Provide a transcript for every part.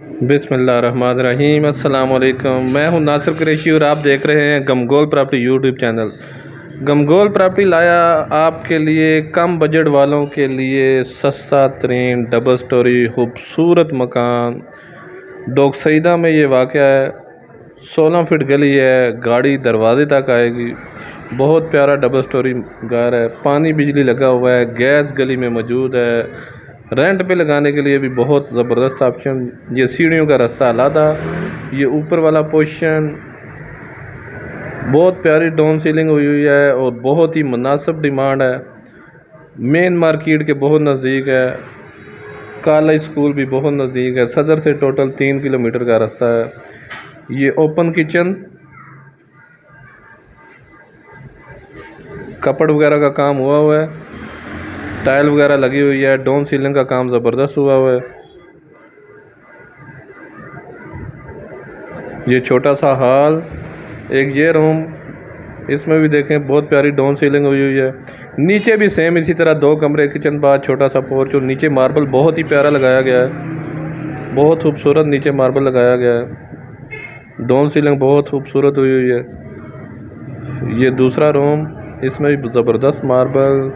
बिस्मिल्लाह रहमान रहीम। अस्सलाम वालेकुम। मैं हूं नासिर कुरैशी और आप देख रहे हैं गमगोल प्रॉपर्टी यूट्यूब चैनल। गमगोल प्रॉपर्टी लाया आपके लिए कम बजट वालों के लिए सस्ता तरीन डबल स्टोरी खूबसूरत मकान। डोकसईदा में ये वाक़या है। 16 फीट गली है, गाड़ी दरवाजे तक आएगी। बहुत प्यारा डबल स्टोरी घर है, पानी बिजली लगा हुआ है, गैस गली में मौजूद है। रेंट पे लगाने के लिए भी बहुत ज़बरदस्त ऑप्शन। ये सीढ़ियों का रास्ता अलग, ये ऊपर वाला पोर्शन बहुत प्यारी डाउन सीलिंग हुई हुई है और बहुत ही मुनासिब डिमांड है। मेन मार्केट के बहुत नज़दीक है, कॉलेज स्कूल भी बहुत नज़दीक है। सदर से टोटल 3 किलोमीटर का रास्ता है। ये ओपन किचन, कपड़ वगैरह का काम हुआ है, टाइल वगैरह लगी हुई है, डाउन सीलिंग का काम ज़बरदस्त हुआ है। ये छोटा सा हॉल, एक ये रूम, इसमें भी देखें बहुत प्यारी डाउन सीलिंग हुई हुई है। नीचे भी सेम इसी तरह 2 कमरे, किचन बाथ, छोटा सा पोर्च और नीचे मार्बल बहुत ही प्यारा लगाया गया है। बहुत खूबसूरत नीचे मार्बल लगाया गया है। डाउन सीलिंग बहुत खूबसूरत हुई हुई है। ये दूसरा रूम, इसमें भी ज़बरदस्त मार्बल,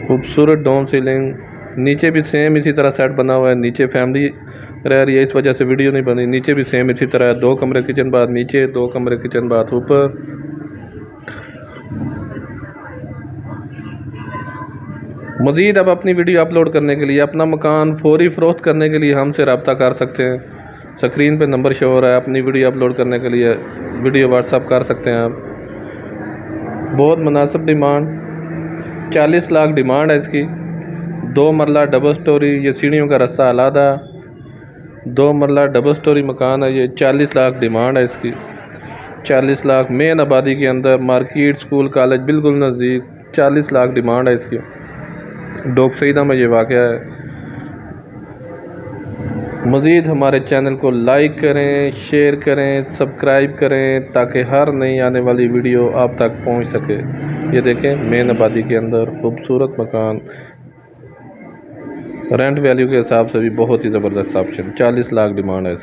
खूबसूरत डाउन सीलिंग। नीचे भी सेम इसी तरह सेट बना हुआ है। नीचे फैमिली रह रही है, इस वजह से वीडियो नहीं बनी। नीचे भी सेम इसी तरह है, 2 कमरे किचन बाथ नीचे, 2 कमरे किचन बाथ ऊपर। मज़ीद अब अपनी वीडियो अपलोड करने के लिए, अपना मकान फौरी फ़रोख्त करने के लिए हमसे रब्ता कर सकते हैं। स्क्रीन पे नंबर शो हो रहा है। अपनी वीडियो अपलोड करने के लिए वीडियो व्हाट्सअप कर सकते हैं आप। बहुत मुनासिब डिमांड, 40 लाख डिमांड है इसकी। 2 मरला डबल स्टोरी, ये सीढ़ियों का रास्ता अलादा। 2 मरला डबल स्टोरी मकान है। ये 40 लाख डिमांड है इसकी। 40 लाख मेन आबादी के अंदर, मार्केट, स्कूल, कॉलेज बिल्कुल नज़दीक। 40 लाख डिमांड है इसकी। डोकसईदा में ये वाक़या है। मज़ीद हमारे चैनल को लाइक करें, शेयर करें, सब्सक्राइब करें ताकि हर नई आने वाली वीडियो आप तक पहुंच सके। ये देखें मेन आबादी के अंदर खूबसूरत मकान, रेंट वैल्यू के हिसाब से भी बहुत ही ज़बरदस्त ऑप्शन। 40 लाख डिमांड है।